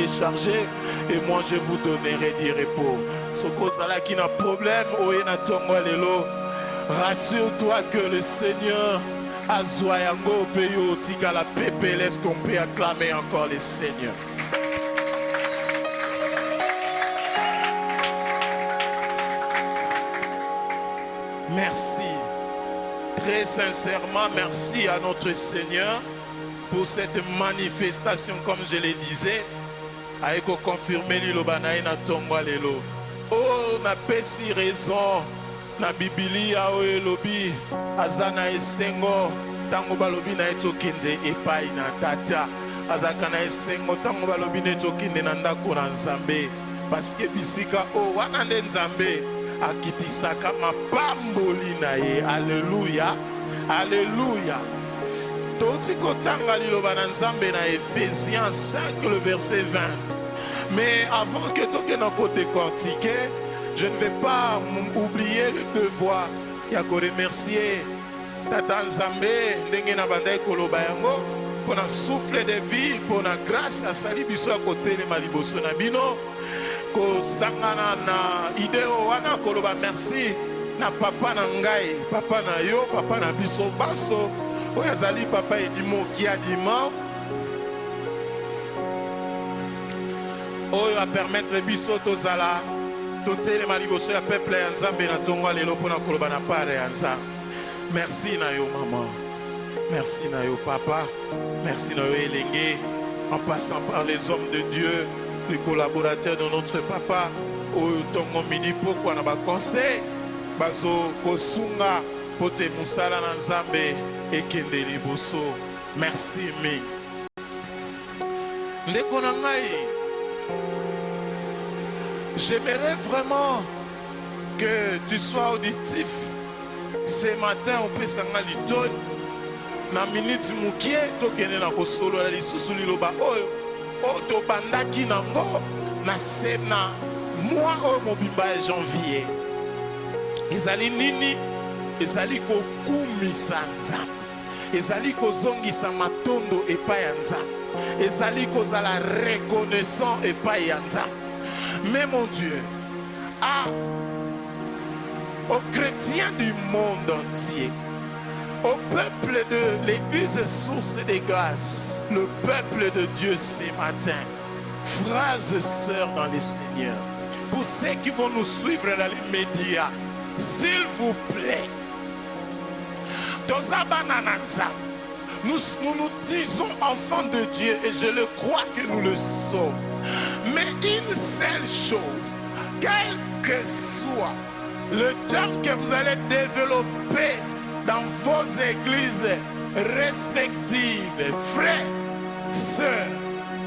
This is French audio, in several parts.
chargés et moi je vous donnerai du repos. Sokozala qui n'a problème, Oyena Tongo Lelo, rassure-toi que le Seigneur a Zoyango Peyo Tika la Pépé, laisse qu'on peut acclamer encore le Seigneur. Merci, très sincèrement, merci à notre Seigneur pour cette manifestation, comme je le disais, avec confirmer l'Ilobanaï na Tongwa Lelo. Oh, na pesi raison, na Biblia o elobi, azana esengo, tango balobi na etokinde epai na tata, azaka na esengo, tango balobi na etokinde na ndako na Nzambe, parce que bisika o wana nde Nzambe akitisaka mapamboli na ye. Alléluia, alléluia. Toti kotanga liloba na Nzambe na Ephésiens 5 le verset 20. Mais avant que toke na ko décortiquer, je ne vais pas oublier le devoir ya ko remercier Tata Nzambe ndenge na bandai koloba yango pour un souffle de vie, pour la grâce à sali biso à côté de maliboso na bino ko sangana na ideo wana koloba merci na papa na ngai, papa na yo, papa na biso baso oyazali papa edimo qui a dima oyo a permettre biso tozala totele maliboso ya peuple ya Nzambe na tongo lelo pona koloba na pare ya Nzambe. Merci na yo maman, merci na yo papa, merci na yo elenge, en passant par les hommes de Dieu, les collaborateurs de notre papa oyo tongo mini pokwa na ba conseil bazo kosunga pote musala na Nzambe ekende liboso. Merci mi ndeko na ngai. J'aimerais vraiment que tu sois auditif ce matin au Pesanga Litol. Na minute mukie to kene na kosolo la lisusu liloba oyo to bandaki nango na sena moi o mobimba janvier. Ezali nini? Ezali kokumisa Nzambe. Ezali kozongisa matondo epai ya Nzambe. Ezali kozala reconnaissant epai ya Nzambe. Mais mon Dieu, aux chrétiens du monde entier, au peuple de l'Église source des grâces, le peuple de Dieu ce matin, frères et sœurs dans le Seigneur, pour ceux qui vont nous suivre dans les médias, s'il vous plaît, nous disons enfants de Dieu et je le crois que nous le sommes. Mais une seule chose, quel que soit le temps que vous allez développer dans vos églises respectives, frères, sœurs,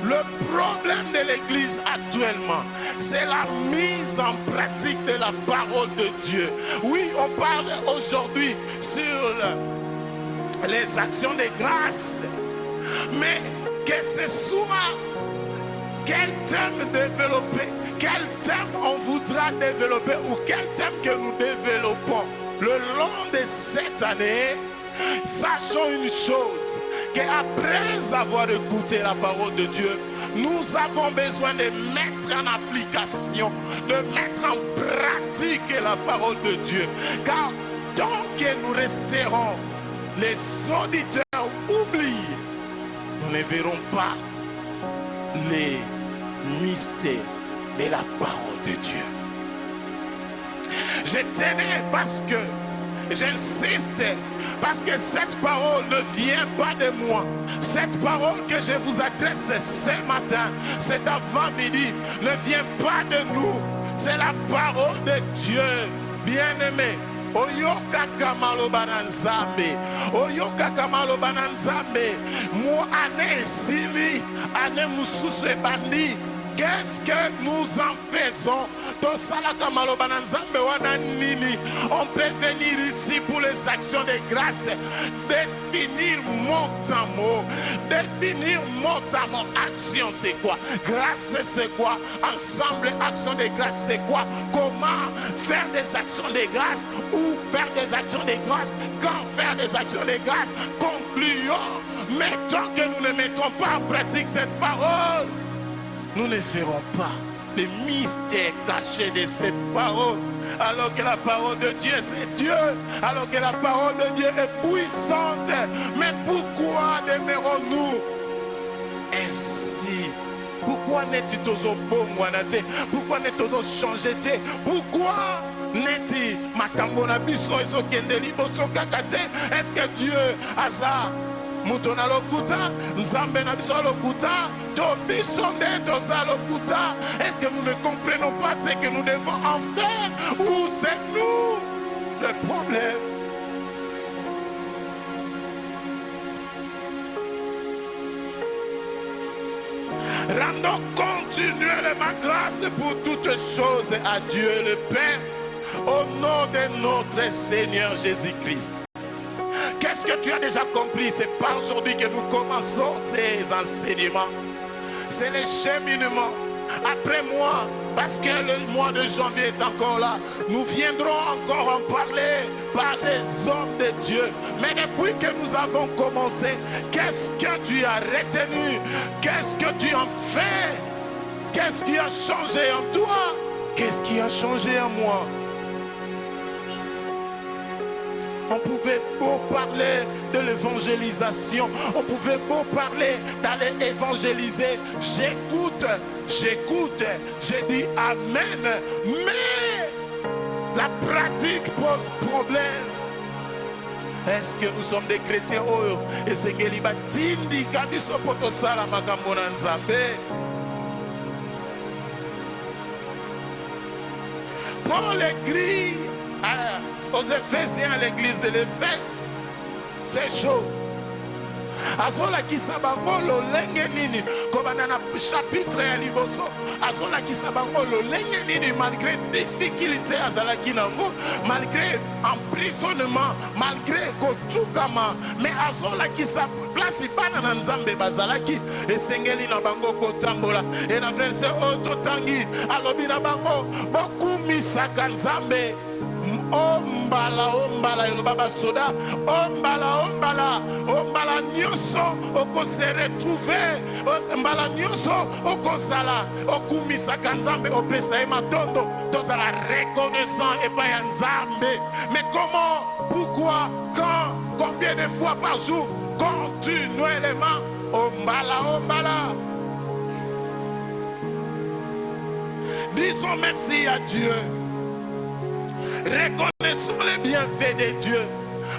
le problème de l'église actuellement, c'est la mise en pratique de la parole de Dieu. Oui, on parle aujourd'hui sur les actions de grâce, mais que ce soit quel thème développer, quel thème on voudra développer ou quel thème que nous développons le long de cette année, sachons une chose, qu'après avoir écouté la parole de Dieu, nous avons besoin de mettre en application, de mettre en pratique la parole de Dieu. Car tant que nous resterons les auditeurs oubliés, nous ne verrons pas les mystères de la parole de Dieu. Je tenais parce que j'insiste, parce que cette parole ne vient pas de moi. Cette parole que je vous adresse ce matin, cet avant-midi, ne vient pas de nous. C'est la parole de Dieu, bien-aimé. Oyoka kamaloba na Nzambe, oyoka kamaloba na Nzambe, mo ane sili, ane mususu ebandi. Qu'est-ce que nous en faisons? On peut venir ici pour les actions de grâce, définir mot à mot, définir mot à mot. Action c'est quoi? Grâce c'est quoi? Ensemble, action de grâce c'est quoi? Comment faire des actions de grâce? Où faire des actions de grâce? Quand faire des actions de grâce? Concluons. Mais tant que nous ne mettons pas en pratique cette parole, nous ne ferons pas les mystères cachés de cette parole. Alors que la parole de Dieu, c'est Dieu. Alors que la parole de Dieu est puissante. Mais pourquoi demeurons-nous ainsi? Pourquoi n'est-il toujours bon? Pourquoi n'est-il toujours changé? Pourquoi n'est-il matambona biso ezokendeli boso kakate? Est-ce que Dieu a ça? Mutona lokuta, nzambe na biso lokuta, to biso nde toza lokuta. Est-ce que nous ne comprenons pas ce que nous devons en faire? Ou c'est nous le problème? Rendons continuellement grâce pour toutes choses à Dieu le Père, au nom de notre Seigneur Jésus-Christ. Qu'est-ce que tu as déjà compris? C'est pas aujourd'hui que nous commençons ces enseignements. C'est le cheminement. Après moi, parce que le mois de janvier est encore là, nous viendrons encore en parler par les hommes de Dieu. Mais depuis que nous avons commencé, qu'est-ce que tu as retenu? Qu'est-ce que tu en fais? Qu'est-ce qui a changé en toi? Qu'est-ce qui a changé en moi? On pouvait beau parler de l'évangélisation, on pouvait beau parler d'aller évangéliser. J'écoute, j'ai dit Amen. Mais la pratique pose problème. Est-ce que nous sommes des chrétiens? Et c'est que l'Iba Tindi Kabiso Potosala Makambona Nzambe. Paul écrit aux Éphésiens, à l'église de l'Éphèse, c'est chaud. Azola kisabango lo lenge nini kobana na chapitre ya liboso azola kisabango lo lenge nini malgré difficulté azalaki nango, malgré emprisonnement, malgré kotukama, mais azola kisa place bana na nzambe bazalaki esengeli na bango kotambola. Et na verset ototangi alobi na bango bokumisaka nzambe. Ombala yolobaba soda, ombala nyoso oko se retrouver, ombala nyoso oko sala okumisa kanzambe opesa matondo tozala reconnaissant et pas ya nzambe. Mais comment, pourquoi, quand, combien de fois par jour? Continuellement ombala. Disons merci à Dieu. Reconnaissons les bienfaits de Dieu.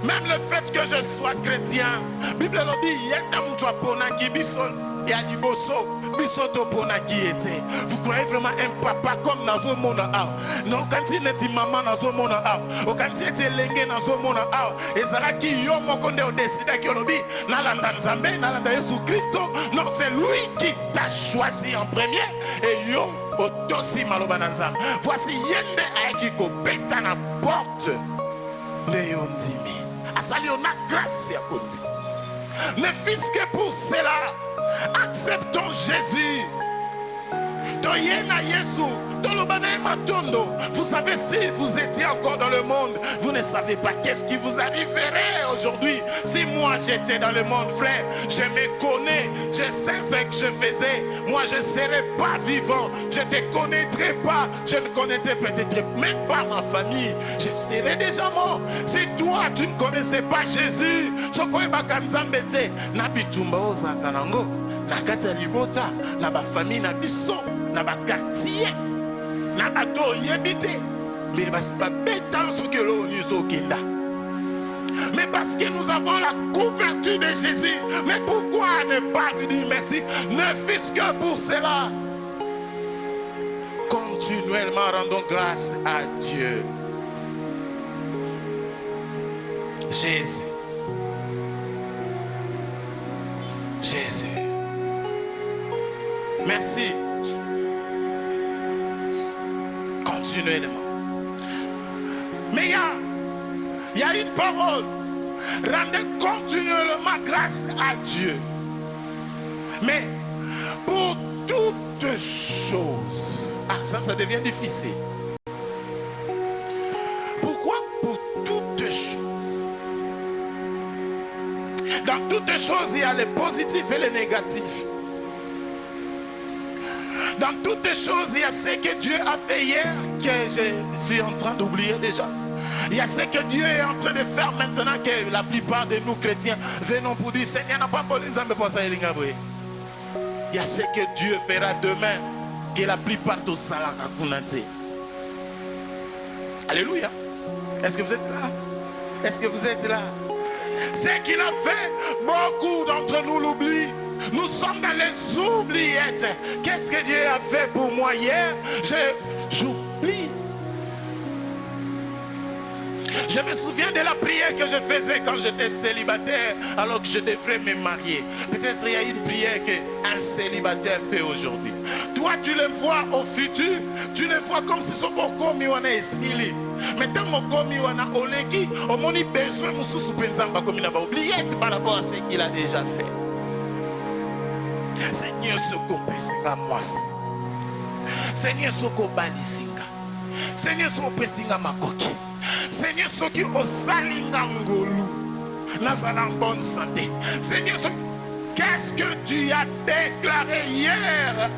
Même le fait que je sois chrétien. Bible le dit, yenda mtu aponaki biso ya liboso biso ponaki était. Vous croyez vraiment un papa comme nazo mona a? Non, quand il est maman nazo mona a. Ou quand il était lengue nazo mona a. Et zalaki yo moko nde o décida ki olobi nalanda nzambe nalanda Yesu Christo. Non, c'est lui qui t'a choisi en premier. Et yo otosi maloba nzambe. Voici yende aiki ko beta na porte. Léondimi. Asali on a grâce à côté. Ne fût-ce que pour cela, acceptons Jésus. Toyena Yesu. Vous savez, si vous étiez encore dans le monde, vous ne savez pas qu'est-ce qui vous arriverait aujourd'hui. Si moi j'étais dans le monde, frère, je me connais, je sais ce que je faisais. Moi je ne serais pas vivant, je ne te connaîtrais pas, je ne connaîtrais peut-être même pas ma famille. Je serais déjà mort. Si toi tu ne connaissais pas Jésus, nakata libota na ba famille na biso na ba quartier na bato yebite mais ba beta ce que l'on nous okenda. Mais parce que nous avons la couverture de Jésus, mais pourquoi ne pas lui dire merci? Ne fût-ce que pour cela. Continuellement rendons grâce à Dieu. Jésus. Merci. Continuellement. Mais il y a une parole. Rendez continuellement grâce à Dieu. Mais pour toutes choses. Ah, ça devient difficile. Pourquoi pour toutes choses? Dans toutes choses, il y a les positifs et les négatifs. Dans toutes les choses, il y a ce que Dieu a fait hier que je suis en train d'oublier déjà. Il y a ce que Dieu est en train de faire maintenant que la plupart de nous chrétiens venons pour dire Seigneur n'a pas besoin de pour ça. Il y a ce que Dieu fera demain que la plupart de ça là. Alléluia. Est-ce que vous êtes là? Est-ce que vous êtes là? Ce qu'il a fait, beaucoup d'entre nous l'oublient. Nous sommes dans les oubliettes. Qu'est-ce que Dieu a fait pour moi hier? J'oublie. Je me souviens de la prière que je faisais quand j'étais célibataire, alors que je devrais me marier. Peut-être il y a une prière qu'un célibataire fait aujourd'hui. Toi, tu le vois au futur, tu le vois comme si son komi wana esili. Mais tant mon komi wana oleki, au moni besoin mususu penzamba comme il n'a pas oublié par rapport à ce qu'il a déjà fait. Seigneur, soko pesinga mwasi. Seigneur, soko balisinga. Seigneur, soko pesinga makoki. Seigneur, soki osalinga ngolu. Nazala en bonne santé. Seigneur, qu'est-ce que tu as déclaré hier?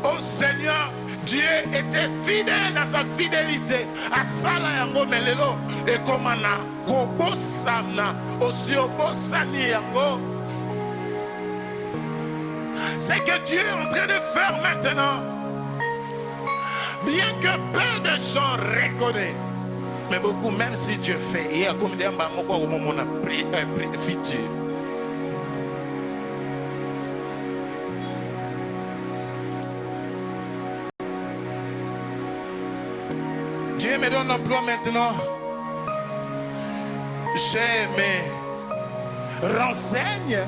Oh Seigneur, Dieu était fidèle dans sa fidélité. Asala yango melelo et komana kobosana osiobosani yango. C'est que Dieu est en train de faire maintenant. Bien que peu de gens reconnaissent, mais beaucoup, même si Dieu fait, il y a comme des gens qui ont pris un futur. Dieu me donne l'emploi maintenant. Je me renseigne.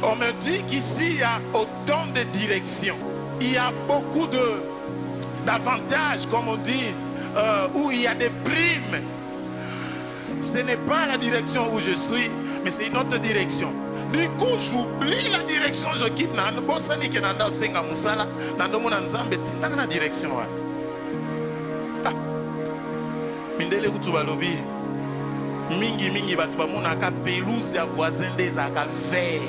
On me dit qu'ici il y a autant de directions. Il y a beaucoup d'avantages, comme on dit, où il y a des primes. Ce n'est pas la direction où je suis, mais c'est une autre direction. Du coup, j'oublie la direction, je quitte la direction. Mindele kutuba lobi mingi batu bamonaka pelouse ya voisin des aka vert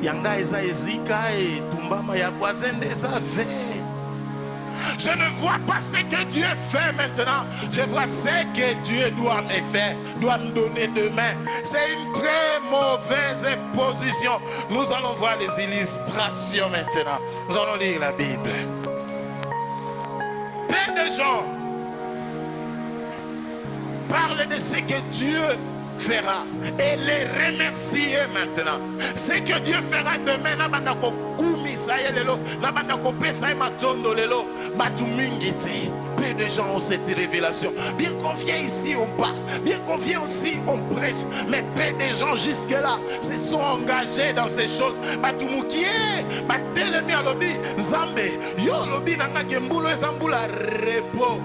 yanga eza ezika et tumbama ya voisin des vert. Je ne vois pas ce que Dieu fait maintenant. Je vois ce que Dieu doit me faire, doit me donner demain. C'est une très mauvaise position. Nous allons voir les illustrations maintenant. Nous allons lire la Bible. Plein de gens parlent de ce que Dieu fera et les remercier maintenant. Ce que Dieu fera demain, nabandako kumisa yelelo, nabandako pesa matondo lelo, batu mingi te. Peu de gens ont cette révélation. Bien qu'on vient ici, on parle. Bien qu'on vient aussi, on prêche. Mais peu de gens jusque-là se sont engagés dans ces choses. Batu mukie, batelemi alobi, Zambe, yo lobi nanga kembulo ezambula repo.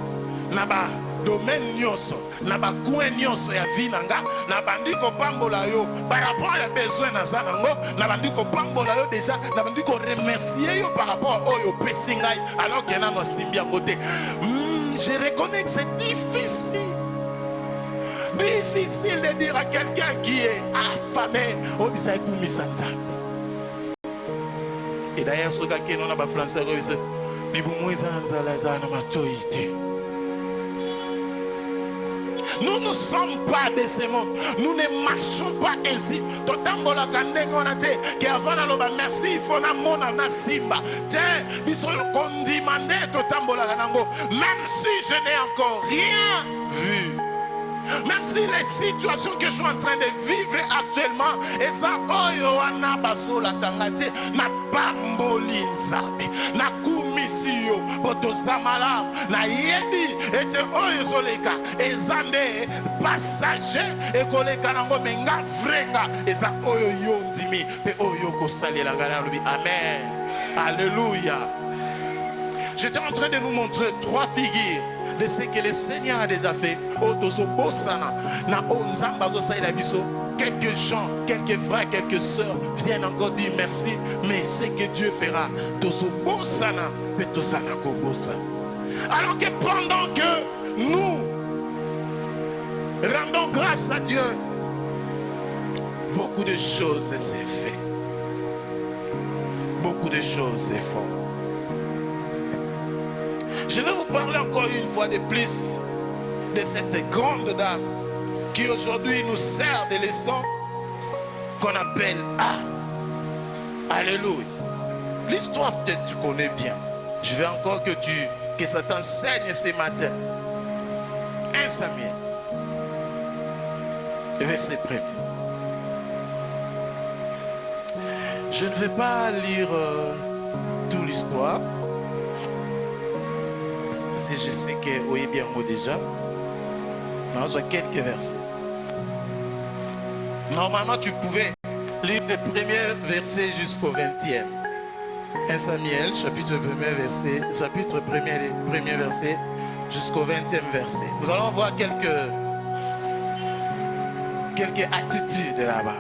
Naba domaine nyonso, naba coin nyonso ya vie nanga, nabandi ko pambola yo par rapport à besoin na zanango, nabandi ko pambola yo déjà, nabandi ko remercier yo par rapport au yo pesingai alors qu'il y en a simbi à côté. Je reconnais que c'est difficile. Difficile de dire à quelqu'un qui est affamé, oh bisa kumisa nzambe. Et d'ailleurs ce gars qui est non ba français ko bisa bibu moiza nzala zana matoite. Nous ne sommes pas de ce monde. Nous ne marchons pas ainsi. Totambola kandenge onate que avant la loba merci il faut na mona na simba. Tiens, bisol kondimande totambola kanango. Même si je n'ai encore rien vu. Même si les situations que je suis en train de vivre actuellement, et ça, oyo wana basola tangate, na pamboli nzabe, na kumisio, poto samala, na yebi, et te oyo soleka, et zande, passager, et koleka nango menga frenga, et ça oyo yondimi, et oyo kosali la gana lubi. Amen. Alléluia. J'étais en train de nous montrer 3 figures de ce que le Seigneur a déjà fait. Quelques gens, quelques frères, quelques sœurs viennent encore dire merci, mais ce que Dieu fera, alors que pendant que nous rendons grâce à Dieu, beaucoup de choses s'est fait. Beaucoup de choses, c'est fort. Je vais vous parler encore une fois de plus de cette grande dame qui aujourd'hui nous sert de leçons qu'on appelle Alléluia. L'histoire peut-être tu connais bien. Je veux encore que ça t'enseigne ce matin. 1 Samuel, verset 1er. Je ne vais pas lire toute l'histoire. Si je sais que vous voyez bien moi déjà. Non, j'ai quelques versets. Normalement, tu pouvais lire le premier verset jusqu'au 20e. 1 Samuel, chapitre 1er verset jusqu'au 20e verset. Nous allons voir quelques attitudes là-bas.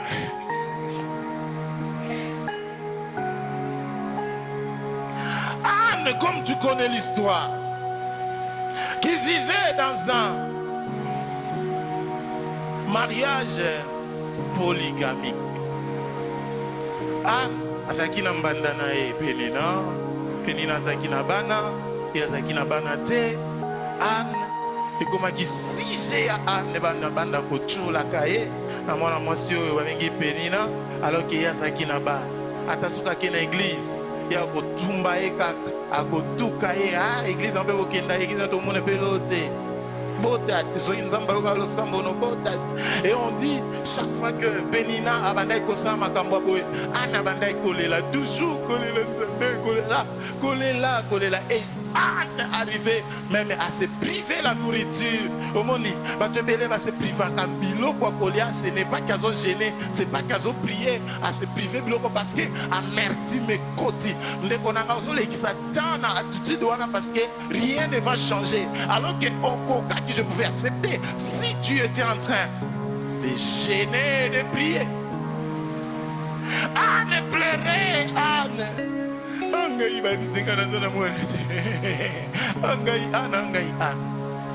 Anne, comme tu connais l'histoire, qui vivait dans un mariage polygamique. Anne, azaki na mbanda na ye Penina azaki na bana, ye azaki na bana te. Anne, ekomaki sije ya Anne banda kochola kaye na mwana mwasi oyo babengi Penina, alors que ye azaki na bana. Atasuka ke na église, ya kotumba ye kaka, akotuka ye, église ampe kokenda, église to mona pelote. Et on dit chaque fois que Penina abandai kosa makambo boy, Anne abandai kolela, toujours kolela. Et Anne arrivait même à se priver la nourriture. Au moni, Batebele va se priver à bilo quoi colia, ce n'est pas qu'elles ont gêné, c'est pas qu'elles ont prié à se priver bilo parce que amerti me koti. Les konanga les qui s'attendent à attitude parce que rien ne va changer. Alors que au cas que je pouvais accepter, si tu étais en train de gêner, de prier. Anne pleurait, Anne.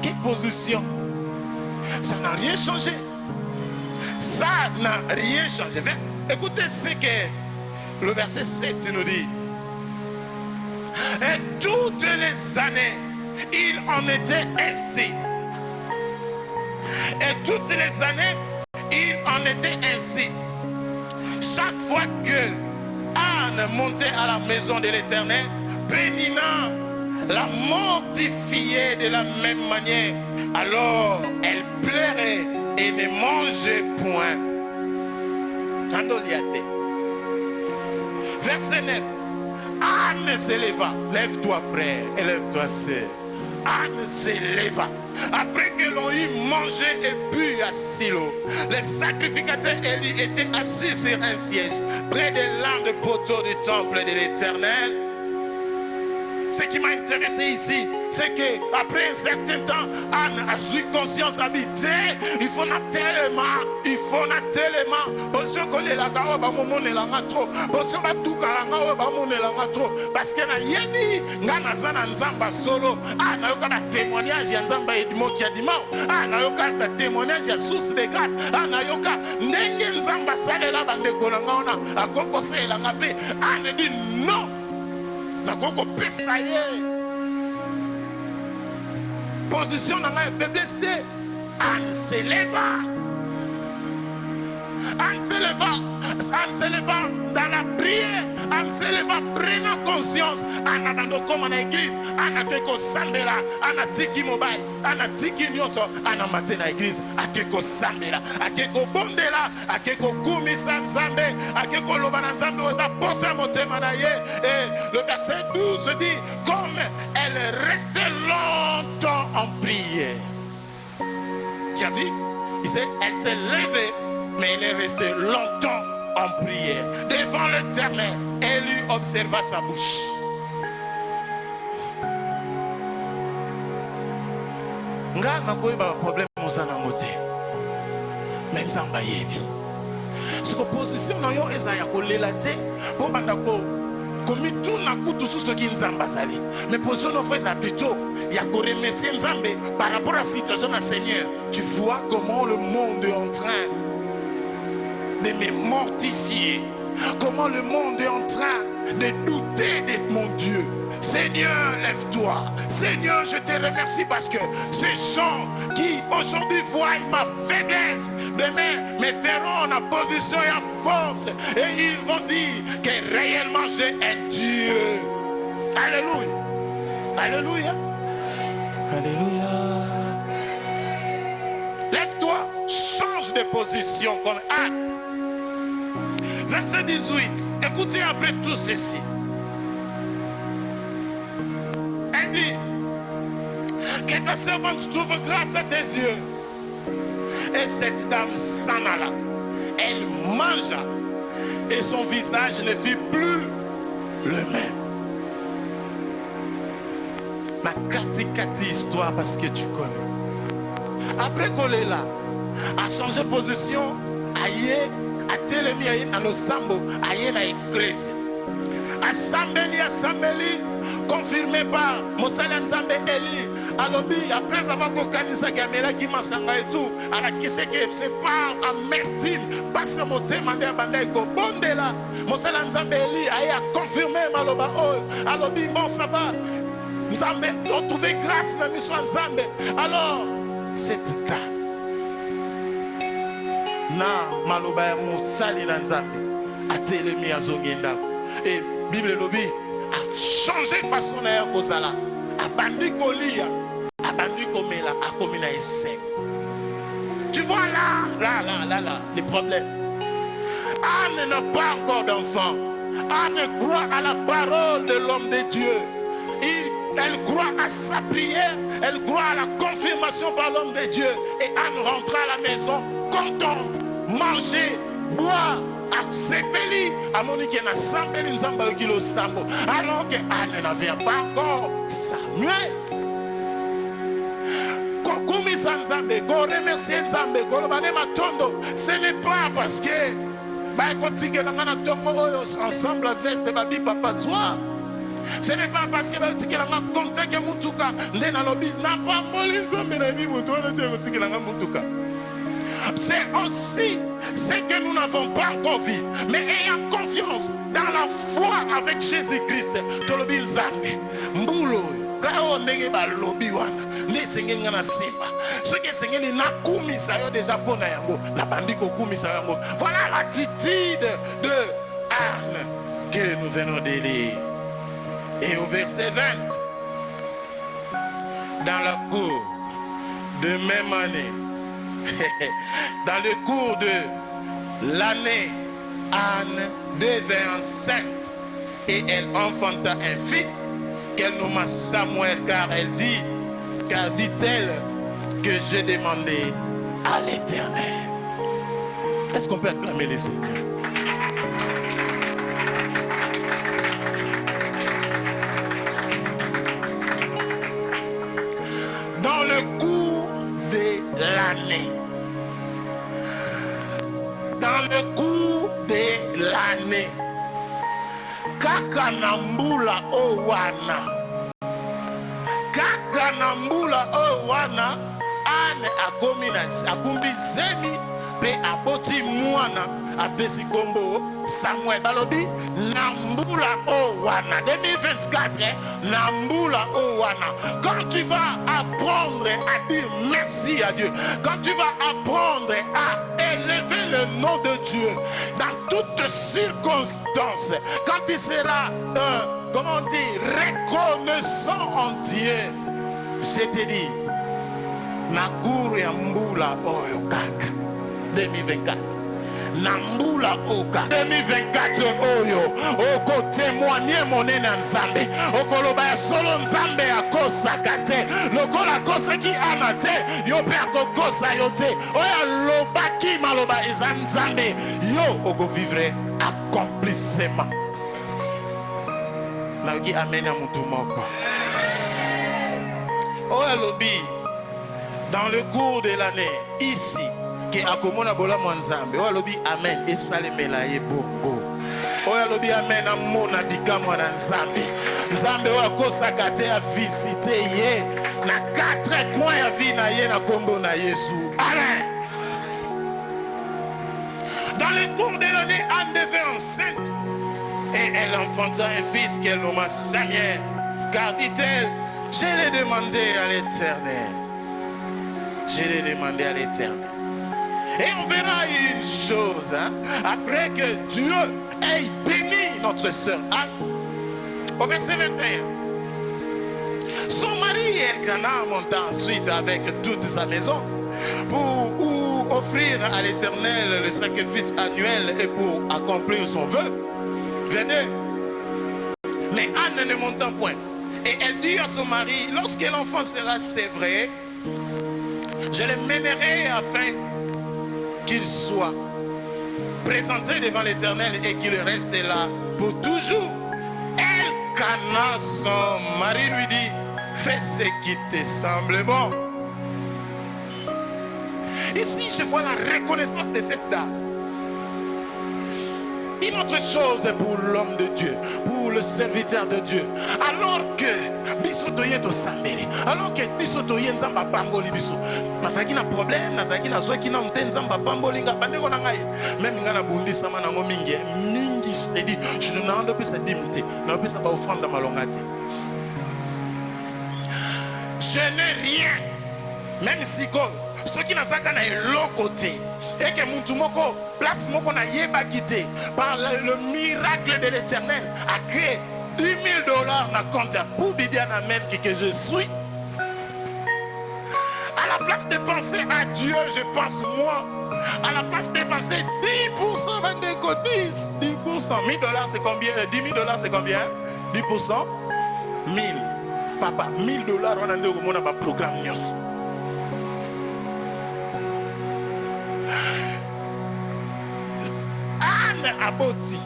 Quelle position? Ça n'a rien changé. Ça n'a rien changé. Écoutez ce que le verset 7 nous dit. Et toutes les années, il en était ainsi. Et toutes les années, il en était ainsi. Chaque fois que Anne montait à la maison de l'Éternel, Pénina la mortifiait de la même manière. Alors elle pleurait et ne mangeait point. Andoliate. Verset 9. Anne s'éleva. Lève-toi frère et lève-toi sœur. Anne s'éleva. Après que l'on eut mangé et bu à Silo, les sacrificateurs élus étaient assis sur un siège près des lampes de poteaux du temple de l'Éternel. Ce qui m'a intéressé ici, c'est qu'après un certain temps, Anne a eu conscience habitée. Il faut tellement. Parce que na yebi ngana zana nzamba solo. Anne a eu témoignage ya nzamba edimo qui a dit mort. Anne a eu témoignage ya source de grâce. Anne a eu ndenge nzamba salela bande kolanga ona akoko sela ngabe. Anne dit non. Nakoko pesa ye. Position dans la faiblesse. Anne s'éleva. Anne s'éleva dans la prière. Anne s'éleva prenant conscience. Anne a dans comme en église. Anne a quelque sambela. Anne a tiki mobile. Anne a tiki nyoso. Anne a maté dans l'église. A quelque sambela. A quelque bondela. A quelque kumisa nzambe. A quelque lobana nzambe. Osa posa motema na ye. Et le verset 12 dit comme elle restait longtemps en prière. Tu as vu? Il sait, elle s'est levée, mais elle est restée longtemps en prière. Devant l'Éternel, elle lui observa sa bouche. Nga nakoye ba problème mosana moté. Mais nzamba yebi. Ce que position na yo eza ya kolela te po bandako komi tout na kutu sous ce qui nzamba sali. Mais position no fait ça plutôt il y a qu'on remercier Nzambe par rapport à la situation du Seigneur. Tu vois comment le monde est en train de me mortifier. Comment le monde est en train de douter de mon Dieu. Seigneur, lève-toi. Seigneur, je te remercie parce que ces gens qui aujourd'hui voient ma faiblesse, demain me verront en position et en force. Et ils vont dire que réellement j'ai un Dieu. Alléluia. Alléluia. Alléluia. Lève-toi, change de position comme acte. Verset 18. Écoutez après tout ceci. Elle dit que ta servante trouve grâce à tes yeux. Et cette dame s'en alla. Elle mangea et son visage ne fut plus le même. Ma kati histoire parce que tu connais. Après qu'on est là, a changé position, aïe, a télémi aïe dans le sambo, aïe dans l'église. Assembly, confirmé par Moussala Nzambe Eli. Alors, après avoir organisé Gamela qui m'a sanga et tout, alors qui sait que c'est pas amertume, pas ce mot demandé à Bandaïko. Bon de là, Moussala Nzambe Eli a confirmé Maloba. Alors, bon, ça va. Nzambe, on trouvait grâce dans la mission Nzambe. Alors, cette dame, na Maloba Moussali Nzambe, a télémi à Zongenda. Et Bible Lobby a changé de façon d'ailleurs aux ala. A bandi kolia, a bandi komela, a komina essaie. Tu vois là, les problèmes. Anne n'a pas encore d'enfant. Anne croit à la parole de l'homme de Dieu. Elle croit à sa prière, elle croit à la confirmation par l'homme de Dieu. Et Anne rentra à la maison contente, manger, boire. Sepeli, à Monique n'a sambeli nzamba kilo sambo. Alors que Anne n'avait pas encore Samuel. Kokumi Nzambe, go remercier Nzambe, go lobane matondo. Ce n'est pas parce que bah continue l'angana tomo ensemble veste babi papa soir. Ce n'est pas parce que continue l'angana contact que mutuka ndena lobi n'a pas moli Nzambe na bi muto na te continue l'angana mutuka. C'est aussi ce que nous n'avons pas encore vu. Mais ayant confiance dans la foi avec Jésus-Christ. Tolobi Nzambe. Mbulo. Kao nege ba lobi wana. Ne senge ngana simba. Ce que senge na kumisa yo déjà pona yango. Na bandiko kumisa yango. Voilà l'attitude de Anne que nous venons de lire. Et au verset 20. Dans la cour de même année. Dans le cours de l'année, Anne devint enceinte et elle enfanta un fils qu'elle nomma Samuel car dit-elle que j'ai demandé à l'Éternel. Est-ce qu'on peut acclamer le Seigneur? Dans le cours de l'année. Dans le cours de l'année. Kaka nambula owana. Kaka nambula owana. Ane akumbi zemi pe aboti mwana apesi kombo Samuel balobi nambula owana 2024 nambula owana. Quand tu vas apprendre à dire merci à Dieu, quand tu vas apprendre à élever le nom de Dieu dans toutes circonstances, quand tu seras comment dire reconnaissant en Dieu, je te dis Nakuru ya mbula oyo kaka 2024. Nambula oka 2024 oyo oko témoigner monene Nzambe okoloba ya solo Nzambe akosa kate lokola kosa ki amate yo pe akokosa yo te oya lobaki maloba eza Nzambe yo oko vivre accomplissement. Na ki amen ya mutu moko. Oya lobi dans le cours de l'année ici que akomona bola mwanzambe oya lobi amen esalemela ye bongo oya lobi amen amona bikamwa na Nzambe Nzambe oya kosaka te ya visiter ye na 4 coins ya vie na ye na kombo na Yesu. Amen. Dans le cours de l'année Anne devint enceinte Et elle enfanta un fils qu'elle nomma Samuel. Car dit-elle, je l'ai demandé à l'Éternel. Je l'ai demandé à l'Éternel. Et on verra une chose, hein, après que Dieu ait béni notre sœur Anne. Au verset 21. Son mari Elkana monta ensuite avec toute sa maison pour offrir à l'Éternel le sacrifice annuel et pour accomplir son vœu. Venez. Mais Anne ne monta point. Et elle dit à son mari, lorsque l'enfant sera sévré, je le mènerai afin qu'il soit présenté devant l'Éternel et qu'il reste là pour toujours. Elkana, son mari, lui dit, fais ce qui te semble bon. Ici, je vois la reconnaissance de cette dame. Une autre chose pour l'homme de Dieu, pour le serviteur de Dieu. Alors que bisotoye to sambeli, alors que bisotoye nzamba pamboli biso. Masaki na problème, nasaki na soki na mte nzamba pamboli nga bandeko na ngai. Même nga na bundi sama na ngomingi, mingi je te dis, je ne n'en peux pas dimte, n'en peux pas offrande dans ma longati. Je n'ai rien, même si quoi, ceux qui n'a pas l'autre côté. Et que mon moko place moko na yeba quitté par le miracle de l'Éternel a créé $10,000 na compte pour bidian amen que je suis. À la place de penser à Dieu, je pense moi. À la place de penser 10%, 22 10, 10%, $1,000 c'est combien? $10,000 c'est combien? 10%, 1000. Papa, $1,000 on a dit au programme news. Aboti.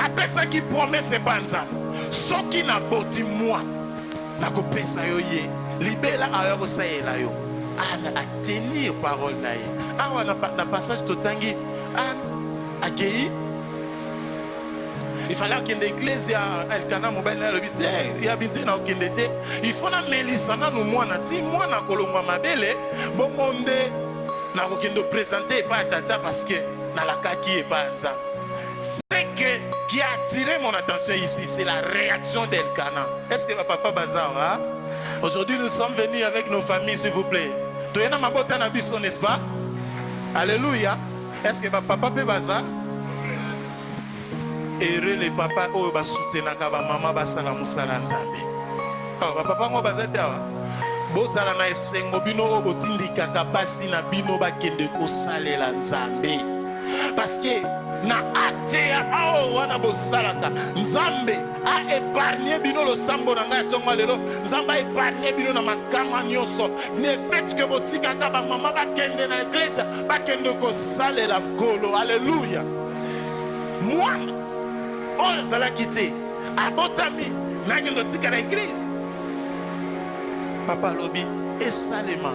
Après ça qui promet c'est pas ça. Ce qui n'a boti moi. N'a coupé ça yo ye. Libéla ailleurs ça y est là yo. À tenir parole là ye. Ah on a pas passage totangi. Ah accueilli. Il fallait qu'il y ait l'église à Elkana mobile là le bité. Il y a bité dans qu'il était. Il faut na melisana nous moi na ti moi na kolongwa mabele. Bon monde na kokindo présenter pas tata parce que dans la kaki et pas ça. Ce qui a attiré mon attention ici, c'est la réaction d'Elkana. Est-ce que papa Bazar, hein? Aujourd'hui nous sommes venus avec nos familles, s'il vous plaît. Tu es dans ma botte à Bisson, n'est-ce pas? Alléluia. Est-ce que papa peut Bazar? Heureux les papas, oh, va soutenir kaba maman basala musala nzambe. Oh, papa ngo bazata. Bozala na esengo bino obotindika kabasi na bino bakende kosalela nzambe. Parce que na atea ao wana bosalaka nzambe a épargné bino lo sambo na ngai tongo lelo nzamba a épargné bino na makama nyonso ne fait que botika ka ba mama bakende na église bakende kosalela ngolo. Alléluia. Moi on zala kité abotami na ngelo tika na église papa lobi esalema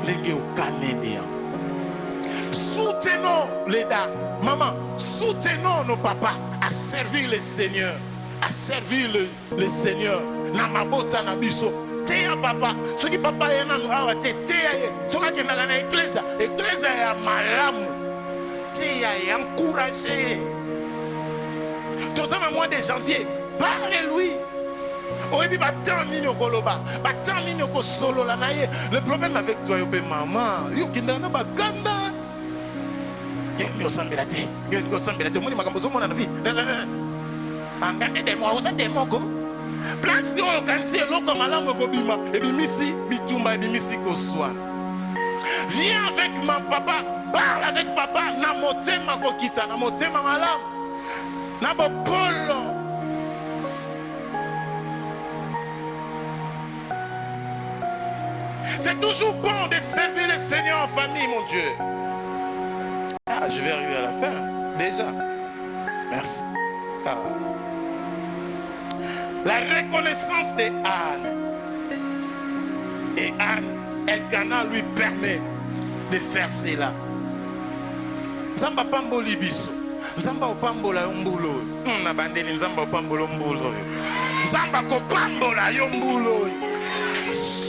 lenge okanemia. Soutenons les dames, maman, soutenons nos papas à servir le Seigneur, à servir le Seigneur. Namabota nabiso, teya papa, ce qui papa est nan awa te teya, ce qui est dans l'église, l'église est malam, teya est encouragé. Tout ça, mois de janvier, parlez-lui. Le problème avec toi, maman, viens avec mon papa, parle avec papa, na motema kokita, na motema malam, na bopolo. C'est toujours bon de servir le Seigneur en famille, mon Dieu. Ah, je vais arriver à la fin, déjà. Merci. Ah. La reconnaissance de Anne. Et Anne, Elkana lui permet de faire cela. Nzamba pamboli biso. Nzamba opambola yombulo. Na bandeli nzamba opambola yombulo. Nzamba kopambola yombulo.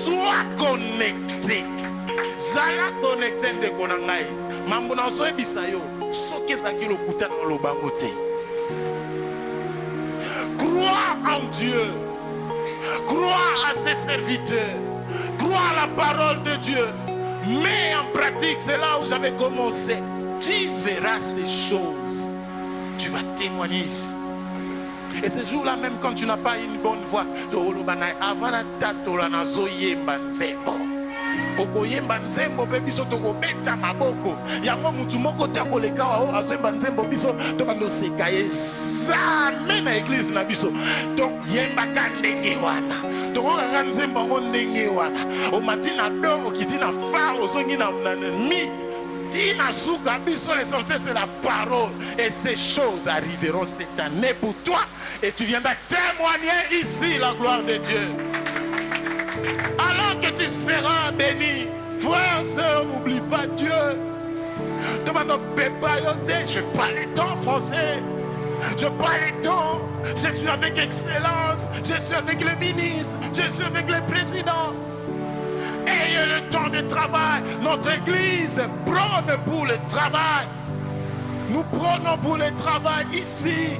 Sois connecté. Zala connecté de konangai. Mambo na zo ebisa yo. Soki ezaki lokuta na lobango te. Crois en Dieu. Crois à ses serviteurs. Crois à la parole de Dieu. Mets en pratique, c'est là où j'avais commencé. Tu verras ces choses. Tu vas témoigner ici. Et ce jour-là, même quand tu n'as pas une bonne voix, avant la date, okoyemba nzembo pe biso tokobeta maboko yango mutu moko te akoleka wa azemba nzembo biso tobando seka ye jamais na église na biso donc yembaka ndenge wana tokokaka nzembo yango ndenge wana omati na do okiti na fa ozongi na mi tina suka biso l'essentiel c'est la parole et ces choses arriveront cette année pour toi et tu viendras témoigner ici la gloire de Dieu. Alors que tu seras béni, frère, sœur, n'oublie pas Dieu. Demande je parle les temps français. Je parle les temps. Je suis avec excellence. Je suis avec les ministres. Je suis avec les présidents. Ayez le temps de travail. Notre église prône pour le travail. Nous prônons pour le travail ici.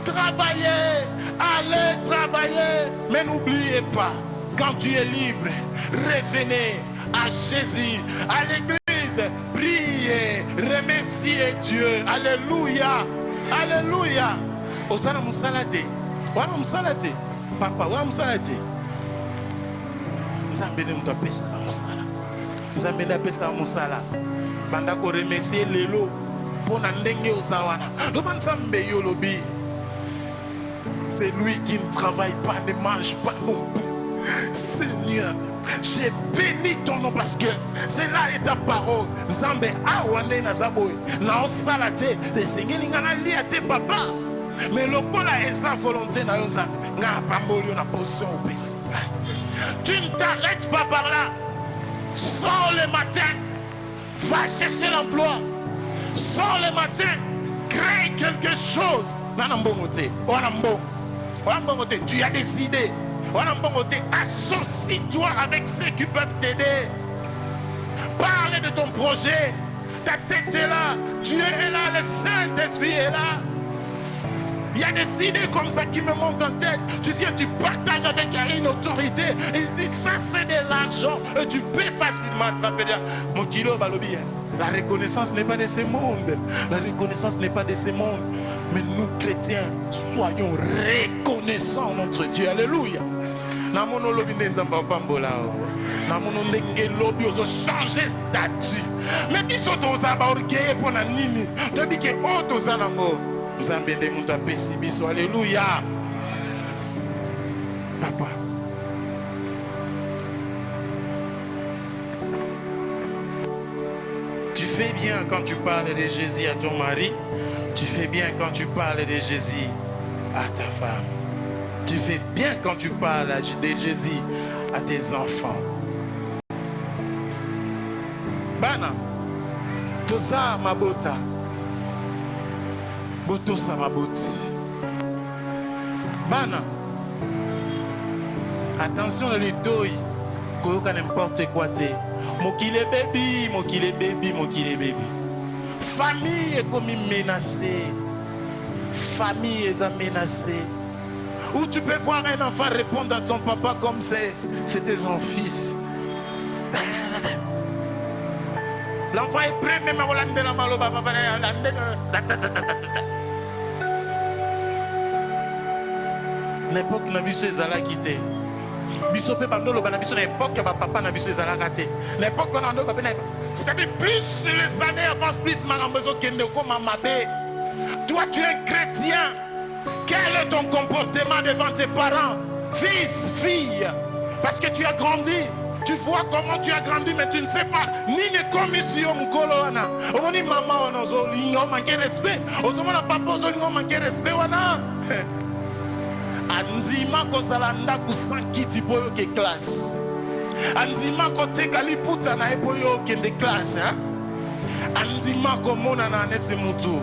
Travaillez. Allez travailler. Mais n'oubliez pas. Quand tu es libre, revenez à Jésus, à l'église, priez, remerciez Dieu. Alléluia, alléluia. Osana musalate, wana musalate, papa wana musalate. Nzambe ne mto pesa musala. Nzambe ne pesa musala. Banda ko remercier lelo pona ndenge ozawana. Loba nzambe yo lobi. C'est lui qui ne travaille pas, ne mange pas non plus. Seigneur, j'ai béni ton nom parce que c'est là et ta parole. Zambe awane na zaboy na osalate de sengeli ngana li ate papa. Mais le ko la est la volonté na yonza nga pambolio na potion au pesi. Tu ne t'arrêtes pas par là. Sors le matin, va chercher l'emploi. Sors le matin, crée quelque chose. Nanambongote, wanambongote, tu as décidé. Associe-toi avec ceux qui peuvent t'aider. Parle de ton projet. Ta tête est là. Dieu est là. Le Saint-Esprit est là. Il y a des idées comme ça qui me montent en tête. Tu viens, tu partages avec une autorité. Et il dit ça c'est de l'argent. Et tu peux facilement attraper. Mon kilo balobi. La reconnaissance n'est pas de ce monde. La reconnaissance n'est pas de ce monde. Mais nous chrétiens, soyons reconnaissants notre Dieu. Alléluia. Namono lobi nzamba pambola. Namono ndenge lobi ozo changer statut. Mais biso toza ba orgueil pona nini. Tobi ke o toza nango. Nzambe nde mutu apesi biso. Alléluia. Papa. Tu fais bien quand tu parles de Jésus à ton mari. Tu fais bien quand tu parles de Jésus à ta femme. Tu fais bien quand tu parles de Jésus à tes enfants. Bana, toza mabota, botosa maboti. Bana, attention à l'idoi, koyoka n'importe quoi te. Mokile baby, mokile baby, mokile baby. Famille est comme menacée. Famille est menacée. Où tu peux voir un enfant répondre à ton papa comme c'était son fils. L'enfant est prêt même à Hollande la malo papa. L'époque n'a vu ses ala quitté. Biso pe bandolo bana biso na époque ba papa na biso ezala raté. L'époque on ando papa na. C'est-à-dire plus les années avancent plus malambezo kende ko mamabe. Toi tu es un chrétien. Quel est ton comportement devant tes parents, fils, fille? Parce que tu as grandi. Tu vois comment tu as grandi, mais tu ne sais pas. Ni ne commission mukoloana. On dit maman on ozolingo manquer respect. Ozomona papa ozolingo manquer respect wana. Anzima kozala ndaku sankiti boyo ke classe. Anzima koteka liputa na eboyo kende classe, hein? Anzima komona na nesi mutu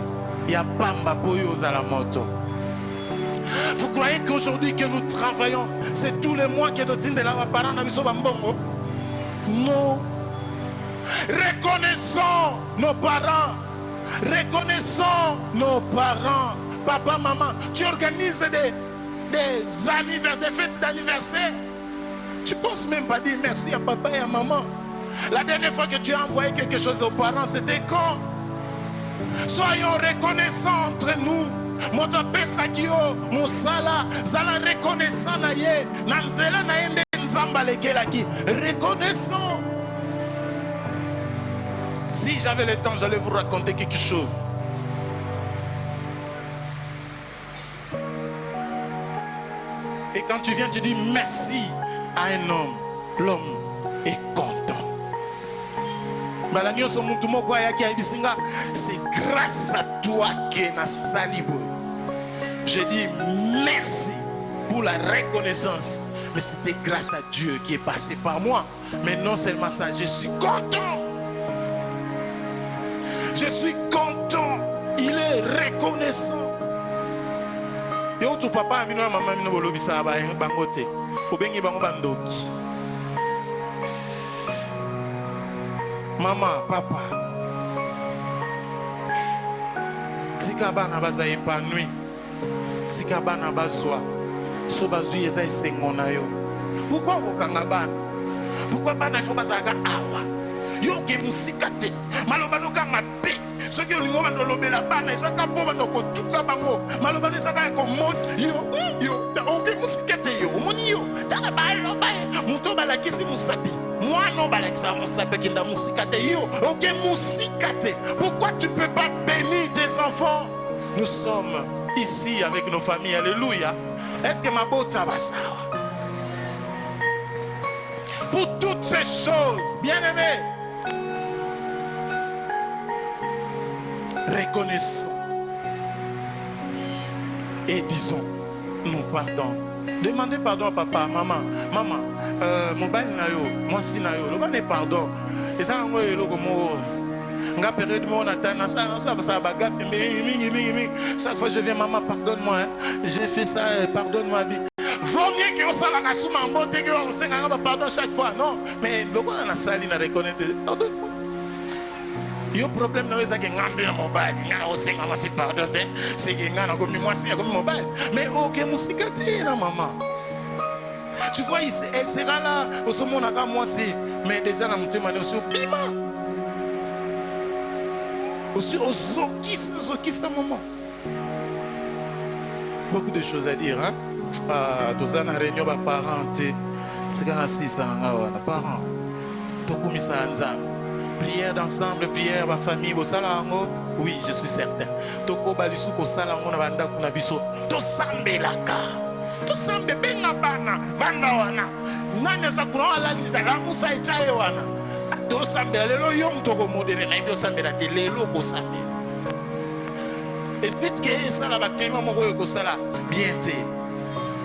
ya pamba boyo za la moto. Vous croyez qu'aujourd'hui que nous travaillons, c'est tous les mois que nous disons de la parole na biso bambongo? Non. Reconnaissons nos parents. Reconnaissons nos parents. papa, maman, tu organises des anniversaires, des fêtes d'anniversaire. Tu ne penses même pas dire merci à papa et à maman. La dernière fois que tu as envoyé quelque chose aux parents, c'était quand? Soyons reconnaissants entre nous. Moto pesa kio musala zala reconnaissant na ye na nzela na ye nzamba lekelaki. Reconnaissant. Si j'avais le temps, j'allais vous raconter quelque chose. Et quand tu viens, tu dis merci à un homme. L'homme est content. C'est grâce à toi que na salibo. Je dis merci pour la reconnaissance. Mais c'était grâce à Dieu qui est passé par moi. Mais non seulement ça, je suis content. Je suis content. Il est reconnaissant. Yo tu papa amino maman amino bolobisa ba bangote. Obengi bango bandoki. Maman, papa. Tika bana baza épanoui. Tika bana bazwa. So bazui eza esengo na yo. Pourquoi okanga bana? Pourquoi bana faut bazaga awa? Yo ke musika te. Maloba no kanga pe. Ce que nous avons lobé la banne, c'est qu'à bon nous tout cas bango. Malobane c'est qu'à comme mot yo on veut musiquette yo monio. T'as la balle no balle. Muto balaki si musapi. Moi non balaki ça musapi qui da musiquette yo. OK musiquette. Pourquoi tu peux pas bénir tes enfants? Nous sommes ici avec nos familles. Alléluia. Est-ce que ma bota va ça? Pour toutes ces choses, bien-aimés, reconnaissons et disons nous pardon. Demandez pardon à papa, maman, mon bail na yo, moi si na yo, le bail pardon. Et ça on est logo mo. Nga période mon attend ça bagarre mais chaque fois je viens maman pardonne-moi, j'ai fait ça, pardonne-moi. Vaut mieux que on s'ala na souma mbote que on s'enga pardon chaque fois. Non, mais logo na sali na reconnaître pardonne-moi. Le problème n'est pas que je suis mobile. Je suis pardon. C'est que je suis mobile. Mais ok, musique maman. Tu vois, elle sera là. Au moment où moi aussi. Mais déjà, je suis aussi au piment. Aussi au sokis maman. Beaucoup de choses à dire. Tous les réunions de parents. C'est quand on a parents. Tout comme ça. Prière d'ensemble, prière ma famille, oui, je suis certain. Toko balisu ko salango na banda kuna biso. To sambe laka. To sambe benga bana, vanda wana. Nanya sa kuna ala liza la musa echaye wana. To sambe lelo yom toko modele na to sambe la lelo ko sambe. Et vite que ça la ba pema moko ko sala bien te.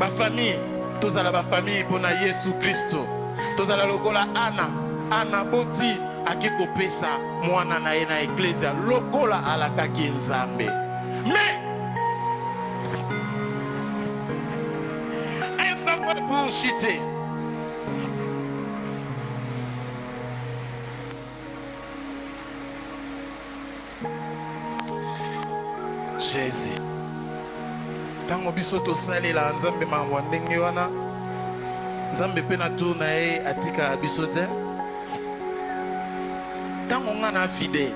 Ba famille, tous ala ba famille pour na Yesu Christo. Tous ala lokola Ana boti akiko pesa mwana na ye na ecclesia lokola alakaki nzambe. Mais un savoir pour chiter. Jésus. Tango biso to sali la nzambe mamwa ndenge wana. Nzambe pe na tourna e atika biso te. Fidèle.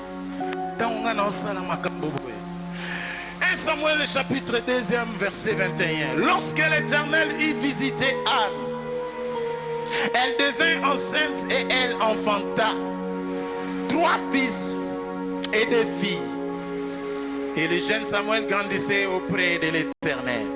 1 Samuel chapitre 2 verset 21. Lorsque l'Éternel y visitait Anne, elle devint enceinte et elle enfanta 3 fils et 2 filles. Et le jeune Samuel grandissait auprès de l'Éternel.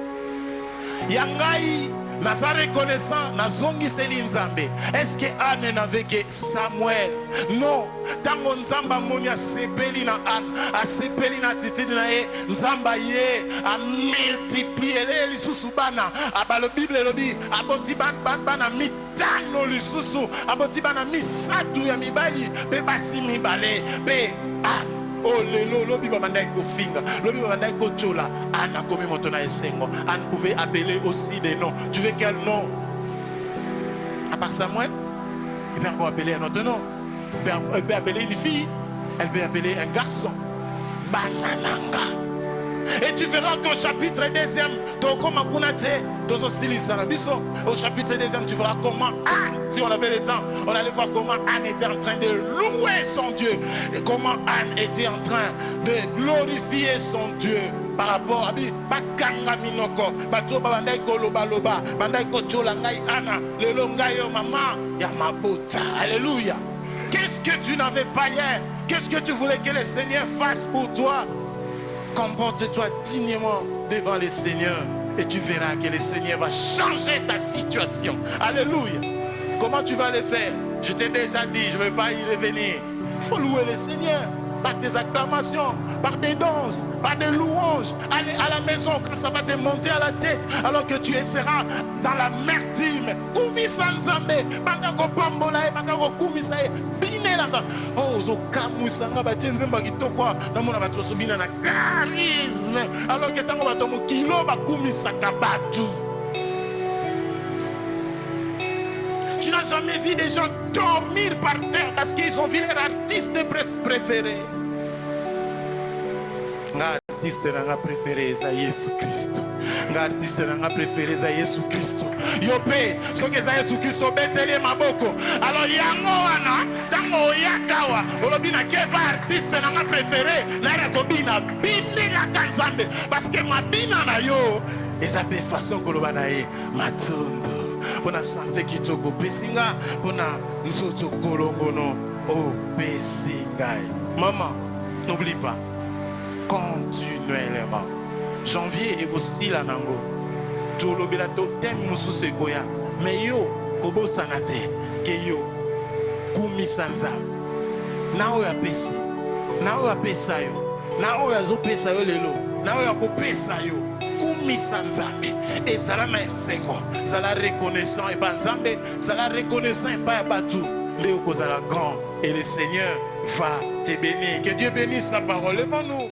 Yangai Nasa reconnaissant, Nazongi Seli Nzambe. Est-ce que Anne n'avait que Samuel? Non. Tango Nzamba Monia sepeli na Anne, a sepeli na titidi na ye, Nzamba ye, a multiplié les susubana. Aba le Bible le dit, aboti bana mitano lisusu, aboti bana misatu ya mibali, be basi mibale, be Anne. Oh lelo lobi babandai ko finga lobi babandai ko chola ana komi moto na esengo. Anne pouvait appeler aussi des noms. Tu veux quel nom? À part Samuel, il peut encore appeler un autre nom. Elle peut appeler une fille, elle peut appeler un garçon. Banananga. Et tu verras qu'au chapitre 2e, au chapitre 2e, tu verras comment Anne, si on avait le temps, on allait voir comment Anne était en train de louer son Dieu. Et comment Anne était en train de glorifier son Dieu. Par rapport à bakanga minoko bato babandai koloba loba bandai kochola ngai ana lelo ngai yo mama ya mabota. Alléluia. Qu'est-ce que tu n'avais pas hier? Qu'est-ce que tu voulais que le Seigneur fasse pour toi? Comporte-toi dignement devant le Seigneur et tu verras que le Seigneur va changer ta situation. Alléluia. Comment tu vas le faire? Je t'ai déjà dit, je ne vais pas y revenir. Il faut louer le Seigneur par des acclamations, par des danses, par des louanges. Aller à la maison quand ça va te monter à la tête, alors que tu seras dans la mertime. Kumi sanzambe, bandako pambola, bandako kumi sae, bine la sa. Oh, zo kamu sanga ba tienze ba kitoko, na mona ba tsosobina na charisme. Alors que tango ba tomo kilo ba kumi sakabatu. Tu n'as jamais vu des gens dormir par terre parce qu'ils ont vu leur artiste préféré. L'artiste n'a préféré c'est Jésus-Christ. L'artiste n'a préféré c'est Jésus-Christ. Yopé, ce que c'est Jésus-Christ, obétez maboko. Alors yangoana, tango yakawa, olobina keba artiste n'a préféré, la rakobina bini la kanzambe parce que ma bina na yo, et ça fait façon kolobanae matondo. Pour la santé qui te pesinga, pour la nsoto kolongono o pesinga. Maman, n'oublie pas, continuellement. Janvier et aussi la nango. Tout le bilato tem musu sekoya. Mais yo, kobo sanate, ke yo, kumi sanza. Nao ya pesi, nao ya pesa yo, nao ya zo pesa yo lelo, nao ya ko pesa yo. Et ça la sengo, ça la reconnaissant et pas nzambe, ça la reconnaissant et pas batou. Léo cause à la grand et le Seigneur va te bénir. Que Dieu bénisse sa parole. Levons-nous.